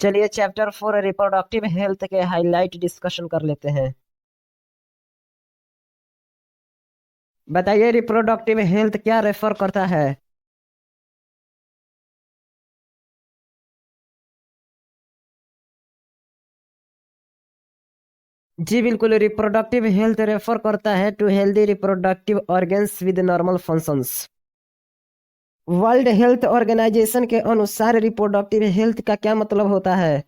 चलिए chapter 4 reproductive health के highlight discussion कर लेते हैं। बताइए रिप्रोडक्टिव हेल्थ क्या रेफर करता है। जी बिल्कुल, रिप्रोडक्टिव हेल्थ रेफर करता है to healthy reproductive organs with normal functions. World health organisation के अनुसार रिप्रोडक्टिव हेल्थ का क्या मतलब होता है।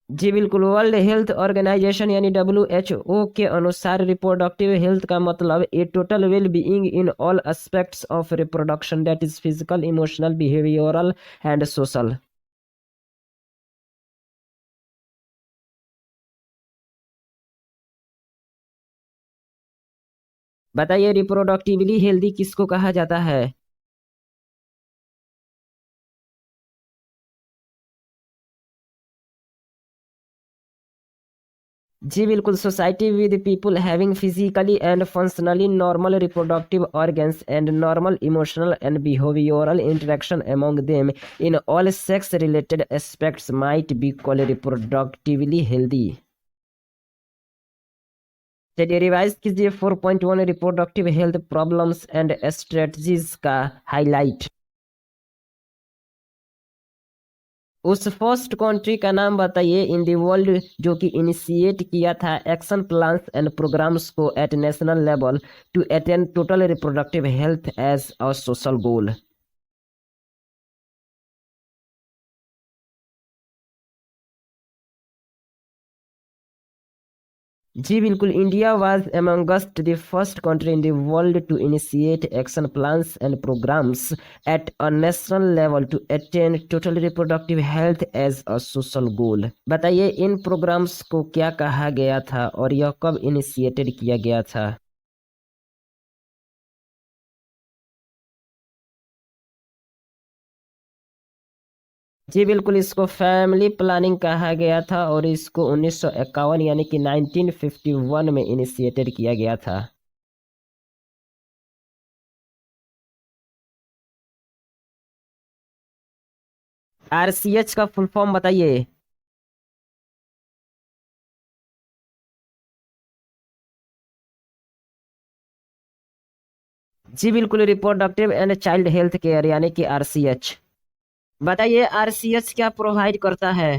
जी बिल्कुल, वर्ल्ड हेल्थ ऑर्गेनाइजेशन यानी WHO के अनुसार रिप्रोडक्टिव हेल्थ का मतलब a total well being in all aspects of reproduction, that is physical, emotional, behavioural and social. बताइए रिप्रोडक्टिवली हेल्दी किसको कहा जाता है। जी बिल्कुल, society with people having physically and functionally normal reproductive organs and normal emotional and behavioural interaction among them in all sex related aspects might be called reproductively healthy. चलिए revise कीजिए 4.1 reproductive health problems and strategies का highlight. उस first country का नाम बताइए in the world जो कि initiate किया था एक्शन प्लान्स एंड प्रोग्राम्स को at national level to attain total reproductive health as a social goal. जी बिल्कुल, India was amongst the first country in the world to initiate action plans and programs at a national level to attain total reproductive health as a social goal। बताइए इन programmes को क्या कहा गया था और यह कब इनिशिएटेड किया गया था। जी बिल्कुल, इसको फैमिली प्लानिंग कहा गया था और इसको 1951 यानी कि 1951 में इनिशिएटेड किया गया था। RCH का फुल फॉर्म बताइए। जी बिल्कुल, reproductive and child health care यानी कि RCH। बताइए RCH क्या प्रोवाइड करता है।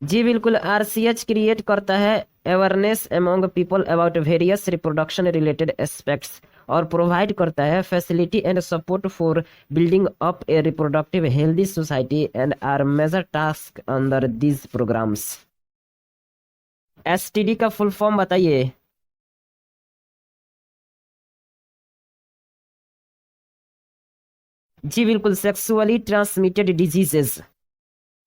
जी बिल्कुल, RCH क्रिएट करता है awareness among people about various reproduction related aspects और प्रोवाइड करता है facility and support for building up a reproductive healthy society and are major task under these programs. STD का फुल फॉर्म बताइए। जी बिल्कुल, sexually transmitted diseases.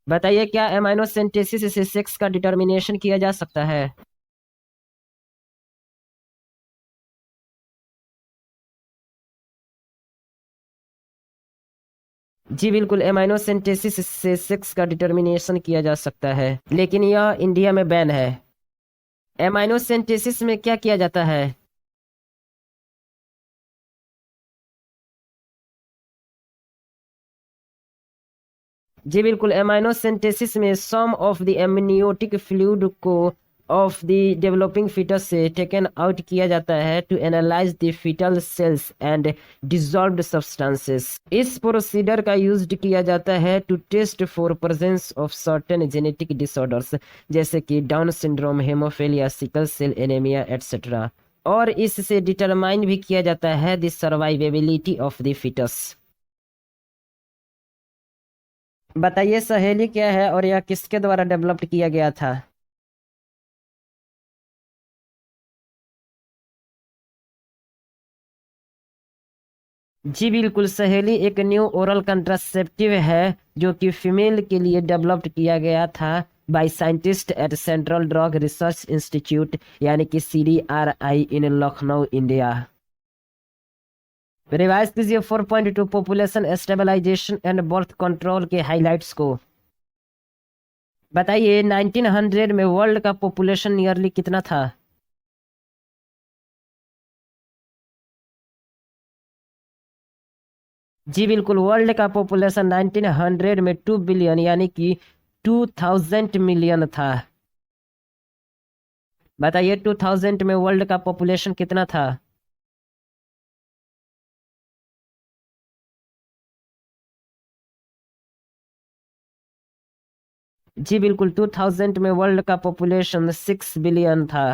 बताइए क्या amniocentesis से सेक्स का डिटर्मिनेशन किया जा सकता है। जी बिल्कुल, एमाइनो सिंथेसिस से सेक्स का डिटर्मिनेशन किया जा सकता है लेकिन यह इंडिया में बैन है। एमाइनो सिंथेसिस में क्या किया जाता है। जी बिल्कुल, एमाइनो सिंथेसिस में some of the amniotic fluid को ऑफ द डेवलपिंग फीटस से टेकन आउट किया जाता है to analyse the foetal cells and dissolved substances. इस प्रोसीजर का यूज किया जाता है to test for presence of certain genetic disorders जैसे कि Down syndrome, haemophilia, sickle cell anaemia et cetera. और इससे डिटरमाइन भी किया जाता है the survivability of the foetus. बताइए सहेली क्या है और यह किसके द्वारा डेवलप्ड किया गया था। जी बिल्कुल, सहेली एक न्यू ओरल कंट्रासेप्टिव है जो कि फीमेल के लिए डेवलप्ड किया गया था by scientist at central drug research institute यानी कि CDRI in Lucknow India. Revise कीजिए 4.2 population stabilisation and birth control के हाइलाइट्स को। बताइए 1900 में वर्ल्ड का पॉपुलेशन नियरली कितना था। जी बिल्कुल, वर्ल्ड का पॉपुलेशन 1900 में 2 बिलियन यानी कि 2000 मिलियन था। बताइए 2000 में वर्ल्ड का पॉपुलेशन कितना था। जी बिल्कुल, 2000 में वर्ल्ड का पॉपुलेशन 6 बिलियन था।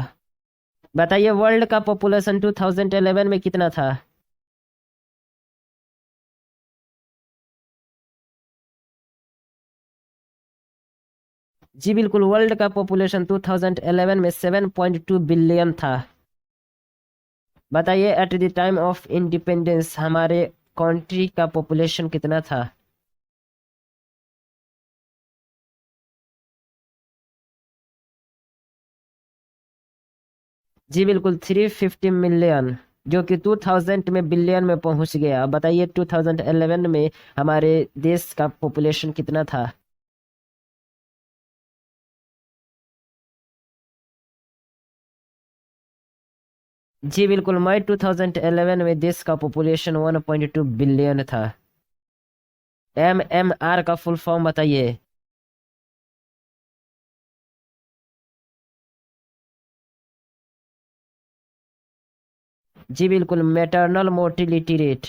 बताइए वर्ल्ड का पॉपुलेशन 2011 में कितना था। जी बिल्कुल, वर्ल्ड का पॉपुलेशन 2011 में 7.2 बिलियन था। बताइए at the time of independence हमारे कंट्री का पॉपुलेशन कितना था। जी बिल्कुल, 350 मिलियन, जो कि 2000 में बिलियन में पहुंच गया। बताइए 2011 में हमारे देश का पॉपुलेशन कितना था। जी बिल्कुल, मई 2011 में देश का पॉपुलेशन 1.2 बिलियन था। MMR का फुल फॉर्म बताइए। जी बिल्कुल, मैटरनल मोर्टिलिटी रेट।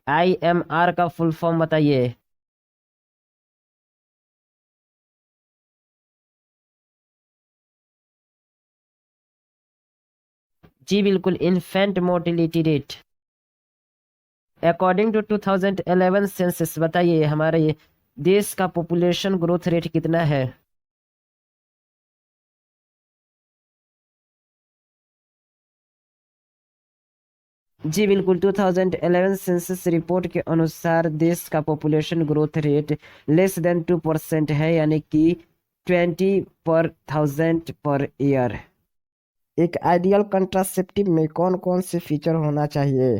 IMR का फुल फॉर्म बताइए। जी बिल्कुल, infant mortality rate. According to 2011 census बताइए हमारे देश का पॉपुलेशन ग्रोथ रेट कितना है। जी बिल्कुल, 2011 सेंसस रिपोर्ट के अनुसार देश का पॉपुलेशन ग्रोथ रेट <2% है, यानी कि 20 पर 1000 पर ईयर। एक आइडियल कंट्रासेप्टिव में कौन कौन से फीचर होना चाहिए।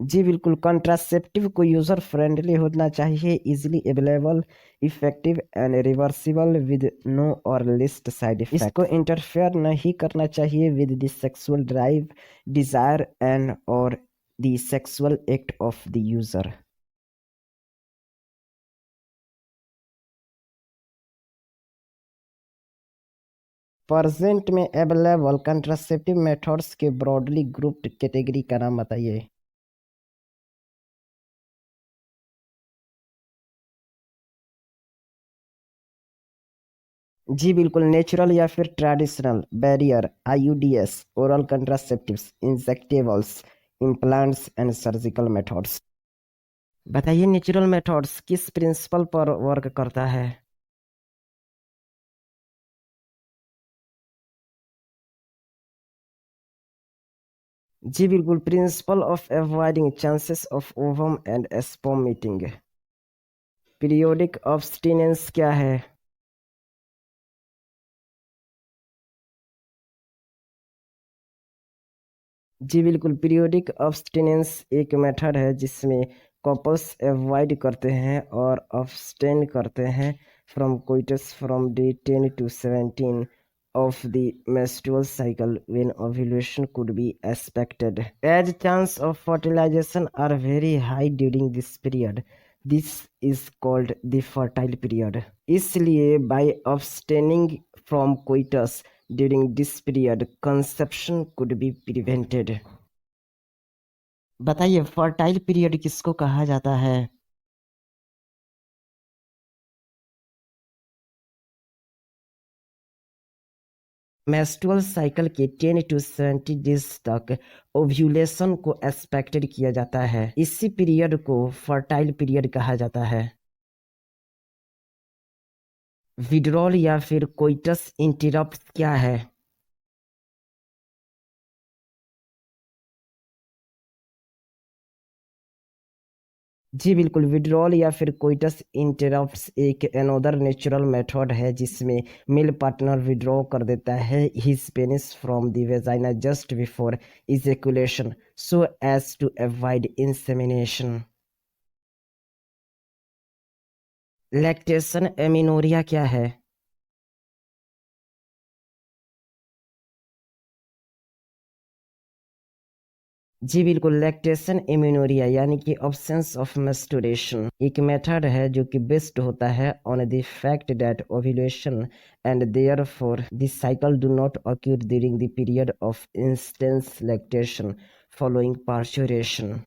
जी बिल्कुल, कंट्रासेप्टिव को यूजर फ्रेंडली होना चाहिए, easily available, effective and reversible with no और लिस्ट साइड इफेक्ट। इसको इंटरफेयर नहीं करना चाहिए with the sexual drive, desire and और the sexual act of the user. Present में अवेलेबल कंट्रासेप्टिव मेथड्स के ब्रॉडली ग्रुप्ड कैटेगरी का नाम बताइए। जी बिल्कुल, नेचुरल या फिर traditional, barrier, IUDs, oral contraceptives, injectables, implants and surgical methods. बताइए नेचुरल मेथड्स किस प्रिंसिपल पर वर्क करता है। जी बिल्कुल, principle of avoiding chances of ovum and sperm meeting. Periodic abstinence क्या है। जी बिल्कुल, पीरियोडिक अब्स्टिनेंस एक मेथड है जिसमें कपल्स अवॉइड करते हैं और अब्सटेन करते हैं from coitus from day 10 to 17 of the menstrual cycle when ovulation could be expected. As chance of fertilization are very high during this period, this is called the fertile period. इसलिए by abstaining from coitus during this period, conception could be prevented. बताइए fertile period किसको कहा जाता है। Menstrual cycle के 10 to 70 days तक ovulation को expected किया जाता है, इसी पीरियड को फर्टाइल पीरियड कहा जाता है। विड्रॉल या फिर कोइटस इंटरप्ट क्या है। जी बिल्कुल, विड्रॉल या फिर कोइटस इंटरप्ट्स एक अनदर नेचुरल मेथड है जिसमें मेल पार्टनर विड्रॉ कर देता है his penis from the vagina just before ejaculation so as to avoid insemination. Lactation amenorrhoea क्या है? जी बिल्कुल, लैक्टेशन एमिनोरिया यानी कि ऑब्सेंस ऑफ मेस्टुरेशन एक मेथड है जो कि बेस्ड होता है on the fact that ovulation and therefore the cycle do not occur during the period of instance lactation following parturition.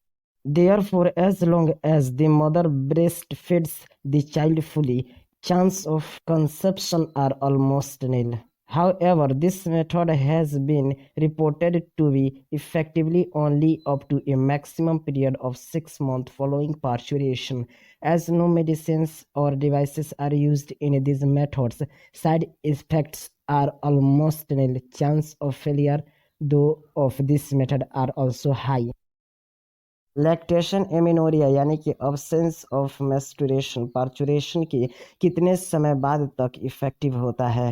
Therefore, as long as the mother breastfeeds the child fully, chances of conception are almost nil. However, this method has been reported to be effectively only up to a maximum period of 6 months following parturition. As no medicines or devices are used in these methods, side effects are almost nil. Chance of failure, though, of this method are also high. Lactation amenorrhoea यानी कि absence of menstruation parturition के कितने समय बाद तक effective होता है?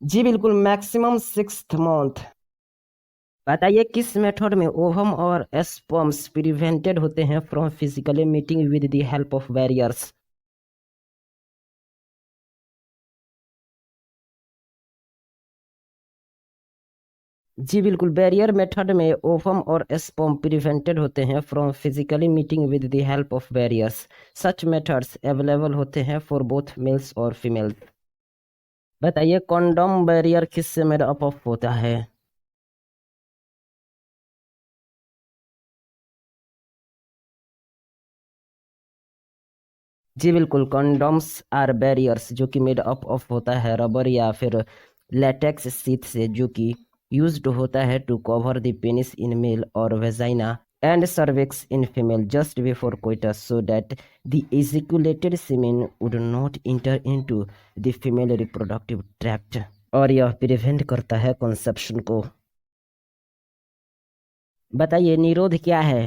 जी बिल्कुल, मैक्सिमम 6th मंथ। बताइए किस मेथड में ओवम और स्पर्म्स प्रिवेंटेड होते हैं from physically meeting with the help of barriers? जी बिल्कुल, बैरियर मेथड में ओवम और स्पर्म प्रिवेंटेड होते हैं from physically meeting with the help of barriers. Such methods available होते हैं फॉर बोथ मेल्स और फीमेल्स। बताइए कॉन्डोम बैरियर किससे मेड अप ऑफ होता है? जी बिल्कुल, कॉन्डोम्स आर बैरियर्स जो कि मेड अप ऑफ होता है रबर या फिर लेटेक्स शीट से जो कि यूज्ड होता है to cover the penis in male और vagina and cervix in female just before coitus so that the ejaculated semen would not enter into the female reproductive tract और यह प्रिवेंट करता है कंसेप्शन को। बताइए निरोध क्या है?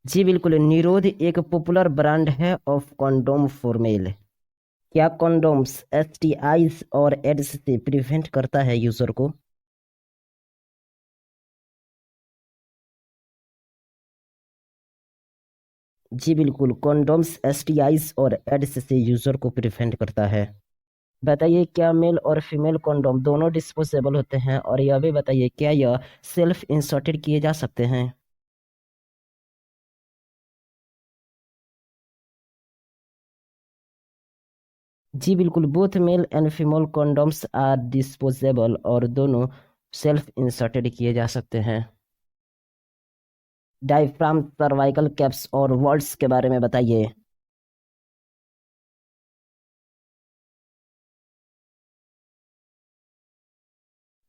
जी बिल्कुल, निरोध एक पॉपुलर ब्रांड है ऑफ कॉन्डोम फॉर मेल। क्या कॉन्डोम्स एसटीआईज और एड्स से प्रिवेंट करता है यूजर को? जी बिल्कुल, कॉन्डोम्स एसटीआईज और एड्स से यूजर को प्रिवेंट करता है। बताइए क्या मेल और फीमेल कॉन्डोम दोनों डिस्पोजेबल होते हैं और यह भी बताइए क्या यह सेल्फ इंसर्टेड किए जा सकते हैं? जी बिल्कुल, both male and female condoms are disposable और दोनों सेल्फ इंसर्टेड किए जा सकते हैं। डायफ्राम सर्वाइकल कैप्स और वॉल्ट्स के बारे में बताइए।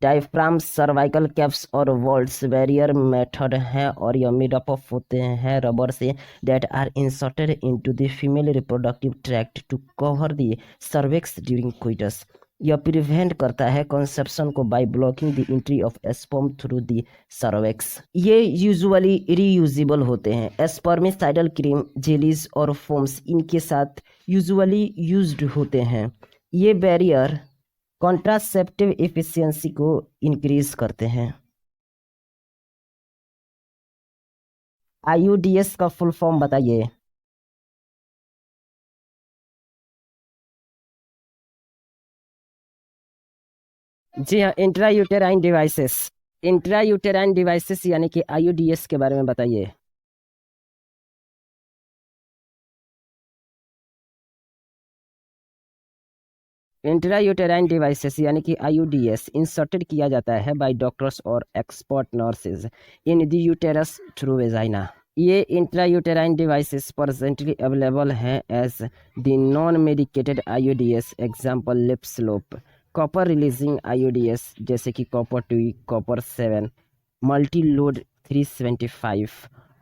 डायफ्राम सर्वाइकल कैप्स और वॉल्ट्स बैरियर मेथड है और यह मेड अप ऑफ होते हैं रबर से that are inserted into the female reproductive tract to cover the cervix during coitus. यह प्रिवेंट करता है कंसेप्शन को by blocking the entry of sperm through the cervix. ये यूजुअली रीयूजेबल होते हैं। स्पर्मिसाइडल क्रीम जेलीज और foams इनके साथ यूजुअली यूज्ड होते हैं। ये बैरियर कॉन्ट्रासेप्टिव एफिशिएंसी को इंक्रीज करते हैं। आईयूडीएस का फुल फॉर्म बताइए। जी हाँ, इंट्रायूटेराइन डिवाइसेस। इंट्रायूटेराइन डिवाइसेस यानी कि आईयूडीएस के बारे में बताइए। इंट्रायूटेराइन डिवाइसेस यानी कि आईयूडीएस इंसर्टेड किया जाता है बाय डॉक्टर्स और expert nurses in the uterus through vagina. ये इंट्रायूटेराइन डिवाइसेस प्रेजेंटली अवेलेबल हैं as the non medicated IUDs example Lippes loop copper releasing IUDs जैसे कि कॉपर 2 कॉपर 7 मल्टी लोड 375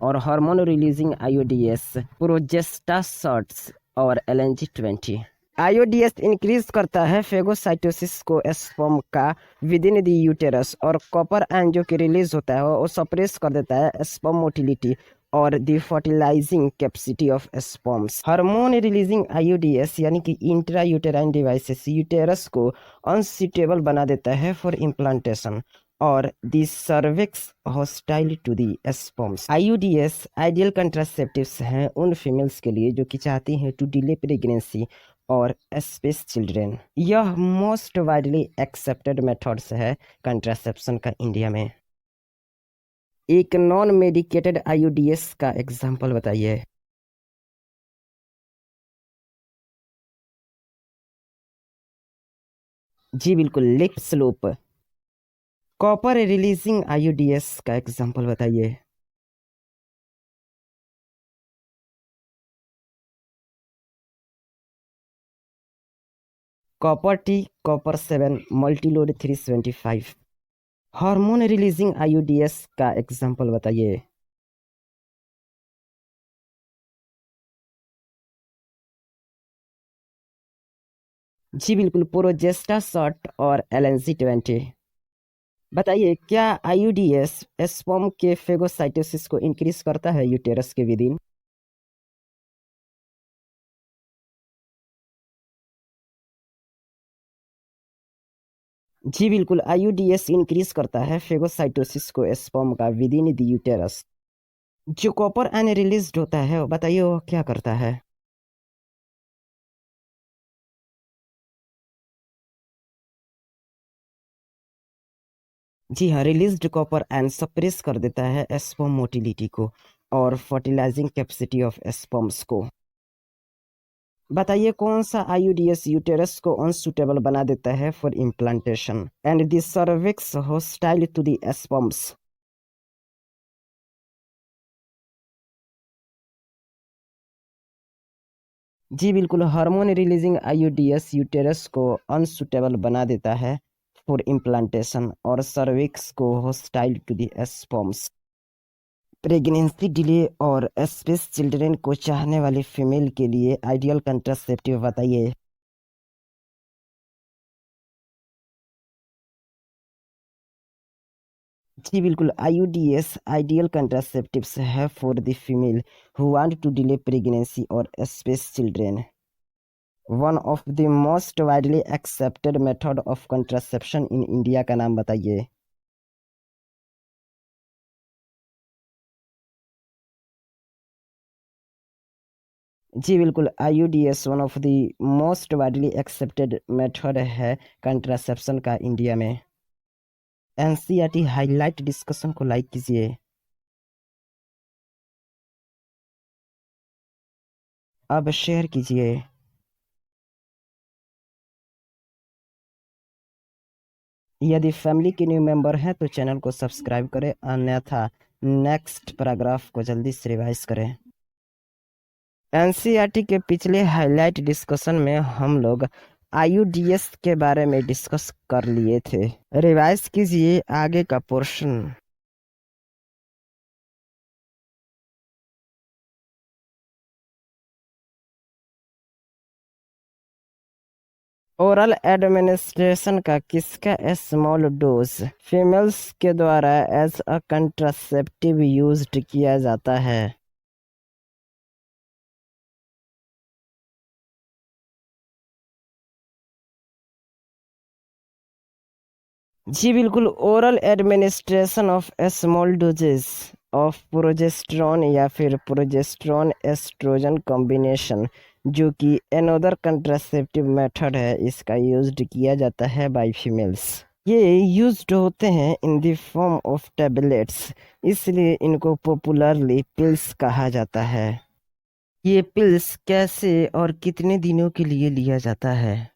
और हार्मोन रिलीजिंग आईयूडीएस प्रोजेस्टासर्ट्स और LNG-20। आयोडीएस इंक्रीज करता है phagocytosis को sperm का विद इन द यूटेरस, और कॉपर आयन जो कि रिलीज होता है वो सप्रेस कर देता है स्पर्म मोटिलिटी और the fertilising capacity of sperms. Hormone releasing IUDs यानी कि इंट्रा यूटेराइन डिवाइसेस यूटेरस को अनसूटेबल बना देता है फॉर इम्प्लांटेशन और the cervix hostile to the sperms. IUDs ideal contraceptives हैं उन फीमेल्स के लिए जो कि चाहती हैं टू डिले प्रेगनेंसी और स्पेस चिल्ड्रेन। यह मोस्ट वाइडली एक्सेप्टेड मेथड्स है कंट्रासेप्शन का इंडिया में। एक नॉन मेडिकेटेड आईयूडीएस का एग्जांपल बताइए। जी बिल्कुल, लिप स्लोप। कॉपर रिलीजिंग आईयूडीएस का एग्जांपल बताइए। Copper T, copper 7, Multiload 375। Hormone releasing आईयूडीएस का एग्जांपल बताइए। जी बिल्कुल, प्रोजेस्टा शॉट और LNG-20। बताइए, क्या आईयूडीएस स्पर्म के फेगोसाइटोसिस को इंक्रीज करता है यूटेरस के विदिन? जी बिल्कुल, आईयूडीएस इंक्रीज करता है फेगोसाइटोसिस को स्पर्म का विदिन द यूटेरस। जो कॉपर आयन रिलीज्ड होता है वो बताइए वो क्या करता है? जी हाँ, रिलीज्ड कॉपर आयन सप्रेस कर देता है स्पर्म मोटिलिटी को और फर्टिलाइजिंग कैपेसिटी ऑफ स्पर्म्स को। बताइए, कौन सा आईयूडीएस यूटेरस को अनसुटेबल बना देता है for implantation and the cervix hostile to the sperms? जी बिल्कुल, हार्मोन रिलीजिंग आईयूडीएस यूटेरस को अनसुटेबल बना देता है फॉर इम्प्लांटेशन और सर्विक्स को hostile to the sperms. Pregnancy delay और स्पेस चिल्ड्रन को चाहने वाली फीमेल के लिए आइडियल कंट्रासेप्टिव बताइए। जी बिल्कुल, आईयूडीएस आइडियल कंट्रासेप्टिव्स है for the female who want to delay pregnancy और space children. One of the most widely accepted method of contraception in India का नाम बताइए। जी बिल्कुल, IUDs one of the most widely accepted method है contraception का India में। NCERT highlight discussion को लाइक कीजिए। अब शेयर कीजिए। यदि फैमिली के न्यू मेंबर हैं तो चैनल को सब्सक्राइब करें, अन्यथा नेक्स्ट पैराग्राफ को जल्दी से रिवाइज करें। एनसीईआरटी के पिछले हाईलाइट डिस्कशन में हम लोग आईयूडीएस के बारे में डिस्कस कर लिए थे। रिवाइज कीजिए आगे का पोर्शन। ओरल एडमिनिस्ट्रेशन का किसका स्मॉल डोज फीमेल्स के द्वारा एज अ कंट्रासेप्टिव यूज्ड किया जाता है? जी बिल्कुल, oral administration of small doses of progesterone या फिर प्रोजेस्टेरॉन एस्ट्रोजन कॉम्बिनेशन जो कि अनदर कंट्रासेप्टिव मेथड है, इसका यूज्ड किया जाता है बाय फीमेल्स। ये यूज्ड होते हैं in the form of tablets, इसलिए इनको पॉपुलरली पिल्स कहा जाता है। ये पिल्स कैसे और कितने दिनों के लिए लिया जाता है?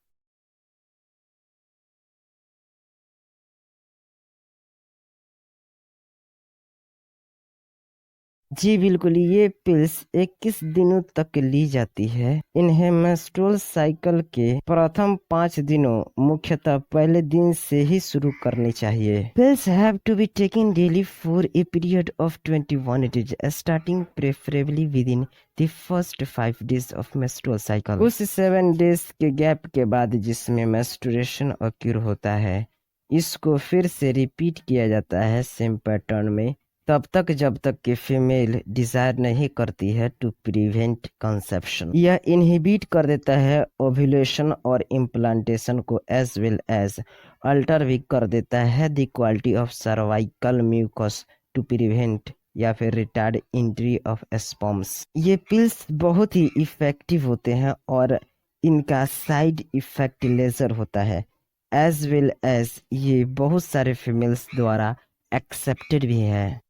जी बिल्कुल, ये पिल्स 21 दिनों तक ली जाती है। इन्हें मेंस्ट्रुअल साइकिल के प्रथम 5 दिनों, मुख्यतः पहले दिन से ही शुरू करनी चाहिए। Pills have to be taken daily for a period of 21 days, starting preferably within the first 5 days of menstrual cycle. उस 7 डेज के गैप के बाद जिसमें मेंस्ट्रुएशन ऑक्यूर होता है, इसको फिर से रिपीट किया जाता है सेम पैटर्न में, तब तक जब तक कि फीमेल डिजायर नहीं करती है टू प्रिवेंट कंसेप्शन। यह इनहिबिट कर देता है ओव्यूलेशन और इम्प्लांटेशन को, एज वेल एज अल्टर भी कर देता है the quality of cervical mucus to prevent या फिर रिटार्ड एंट्री ऑफ स्पर्म्स। ये पिल्स बहुत ही इफेक्टिव होते हैं और इनका साइड इफेक्ट लेजर होता है, एज वेल एज ये बहुत सारे फीमेल्स द्वारा एक्सेप्टेड भी है।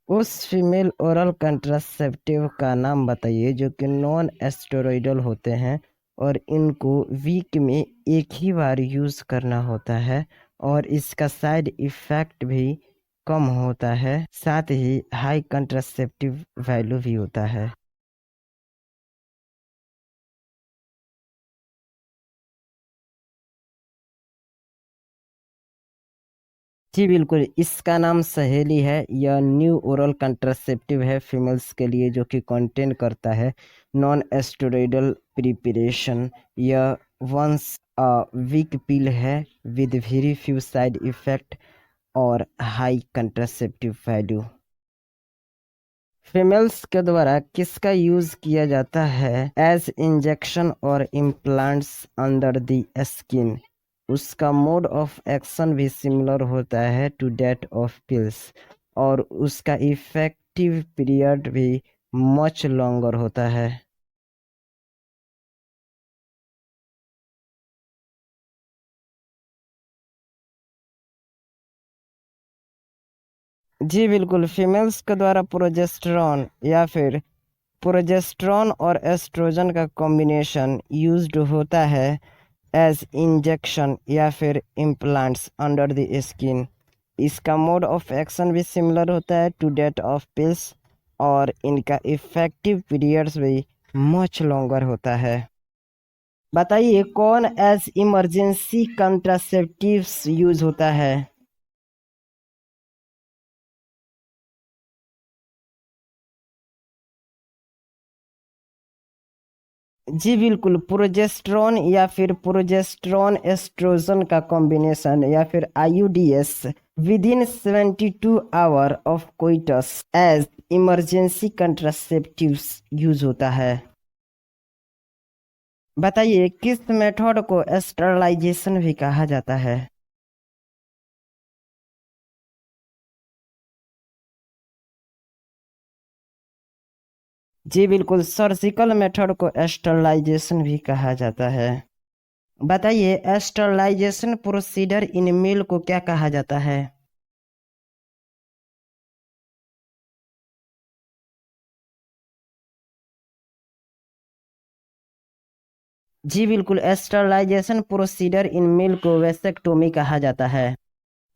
उस फीमेल ओरल कंट्रासेप्टिव का नाम बताइए जो कि नॉन एस्टेरॉयडल होते हैं और इनको वीक में एक ही बार यूज करना होता है और इसका साइड इफेक्ट भी कम होता है, साथ ही हाई कंट्रासेप्टिव वैल्यू भी होता है। जी बिल्कुल, इसका नाम सहेली है। यह न्यू ओरल कंट्रासेप्टिव है फीमेल्स के लिए जो कि कंटेन करता है नॉन एस्टेरॉयडल प्रिपरेशन। यह वंस अ वीक पिल है with very few side effect और हाई कंट्रासेप्टिव वैल्यू। फीमेल्स के द्वारा किसका यूज किया जाता है एज इंजेक्शन और इम्प्लांट्स अंडर द स्किन? उसका मोड ऑफ एक्शन भी सिमिलर होता है टू दैट ऑफ पिल्स और उसका इफेक्टिव पीरियड भी मच लॉन्गर होता है। जी बिल्कुल, फीमेल्स के द्वारा प्रोजेस्टेरॉन या फिर प्रोजेस्टेरॉन और एस्ट्रोजन का कॉम्बिनेशन यूज्ड होता है एज इंजेक्शन या फिर इम्प्लांट्स अंडर द स्किन। इसका मोड ऑफ एक्शन भी सिमिलर होता है टू डेट ऑफ पिल्स और इनका इफेक्टिव पीरियड्स भी मच लॉन्गर होता है। बताइए कौन एज इमरजेंसी कंट्रासेप्टिव्स यूज होता है? जी बिल्कुल, प्रोजेस्टेरॉन या फिर प्रोजेस्टेरॉन एस्ट्रोजन का कॉम्बिनेशन या फिर IUDs within 72 hour of coitus as emergency contraceptives use होता है। बताइए किस मेथड को स्टरलाइजेशन भी कहा जाता है? जी बिल्कुल, सर्जिकल मेथड को स्टरलाइजेशन भी कहा जाता है। बताइए स्टरलाइजेशन प्रोसीजर इन मेल को क्या कहा जाता है? जी बिल्कुल, स्टरलाइजेशन प्रोसीजर इन मेल को वेसेक्टोमी कहा जाता है।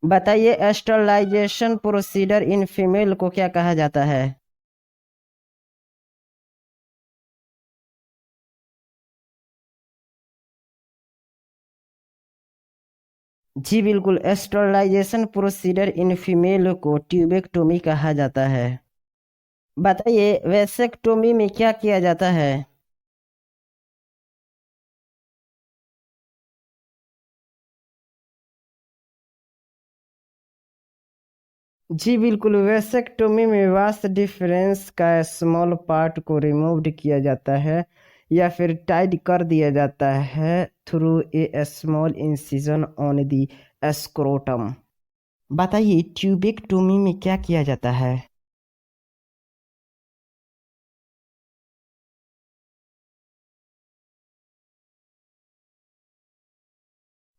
बताइए स्टरलाइजेशन प्रोसीजर इन फीमेल को क्या कहा जाता है? जी बिल्कुल, स्टरलाइजेशन प्रोसीजर इन फीमेल को ट्यूबेक्टोमी कहा जाता है। बताइए वेसेक्टोमी में क्या किया जाता है? जी बिल्कुल, वेसेक्टोमी में वास्ट डिफरेंस का स्मॉल पार्ट को रिमूव्ड किया जाता है या फिर टाइड कर दिया जाता है through a small incision on the scrotum. बताइए ट्यूबेक्टोमी में क्या किया जाता है?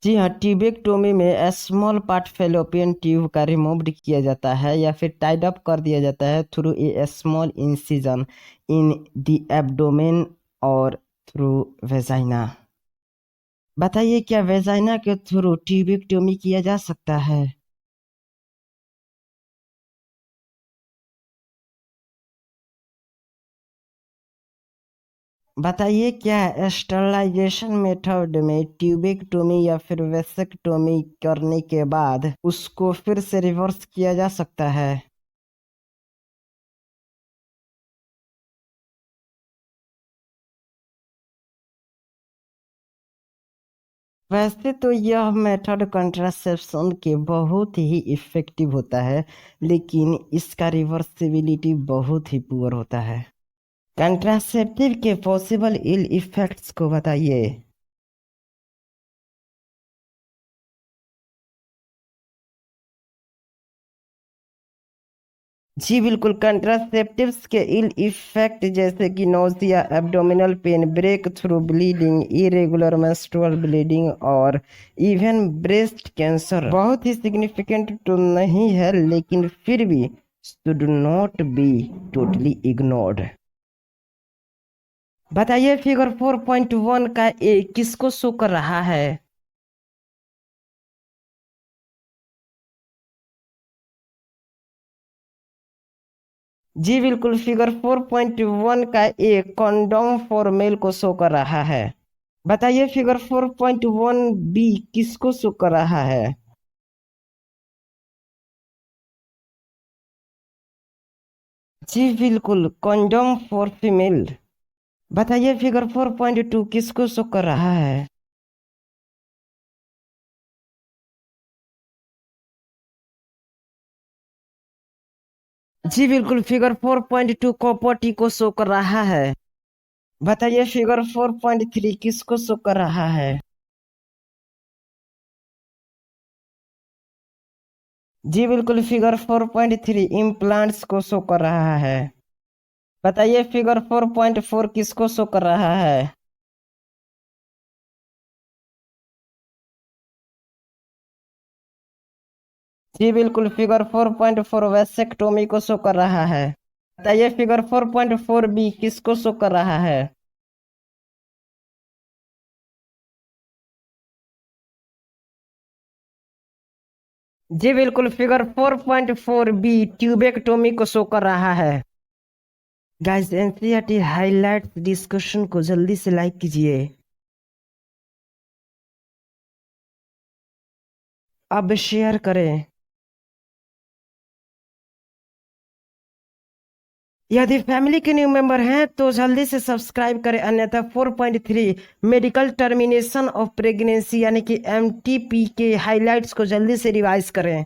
जी हाँ, ट्यूबेक्टोमी में स्मॉल पार्ट फेलोपियन ट्यूब का रिमूव्ड किया जाता है या फिर टाइड अप कर दिया जाता है through a small incision in the abdomen और थ्रू वेजाइना। बताइए क्या वेजाइना के थ्रू ट्यूबेक्टोमी किया जा सकता है? बताइए क्या स्टरलाइजेशन मेथड में ट्यूबेक्टोमी या फिर वेसेक्टोमी करने के बाद उसको फिर से रिवर्स किया जा सकता है? वैसे तो यह मेथड कंट्रासेप्शन के बहुत ही इफेक्टिव होता है, लेकिन इसका रिवर्सिबिलिटी बहुत ही पुअर होता है। कंट्रासेप्टिव के पॉसिबल इल इफेक्ट्स को बताइए। जी बिल्कुल, कंट्रासेप्टिव्स के इल इफेक्ट जैसे कि nausea, abdominal pain, breakthrough bleeding, irregular menstrual bleeding और इवन ब्रेस्ट कैंसर बहुत ही सिग्निफिकेंट तो नहीं है, लेकिन फिर भी should not be totally ignored. बताइए फिगर 4.1 का ए किसको शो कर रहा है? जी बिल्कुल, फिगर 4.1 का ए कॉन्डोम फॉर मेल को शो कर रहा है। बताइए फिगर 4.1 बी किसको शो कर रहा है? जी बिल्कुल, कॉन्डोम फॉर फीमेल। बताइए फिगर 4.2 किसको शो कर रहा है? जी बिल्कुल, फिगर 4.2 कॉपर्टी को शो कर रहा है। बताइए फिगर 4.3 किसको शो कर रहा है? जी बिल्कुल, फिगर 4.3 इम्प्लांट्स को शो कर रहा है। बताइए फिगर 4.4 किसको शो कर रहा है? जी बिल्कुल, फिगर 4.4 वैसेक्टोमी को शो कर रहा है। बताइए फिगर 4.4 बी किसको शो कर रहा है? जी बिल्कुल, फिगर 4.4 बी ट्यूबेक्टोमी को शो कर रहा है। गाइस, एनसीईआरटी हाइलाइट डिस्कशन को जल्दी से लाइक कीजिए। अब शेयर करें। यदि फैमिली के न्यू मेंबर हैं तो जल्दी से सब्सक्राइब करें, अन्यथा 4.3 मेडिकल टर्मिनेशन ऑफ प्रेगनेंसी यानी कि एमटीपी के हाइलाइट्स को जल्दी से रिवाइज करें।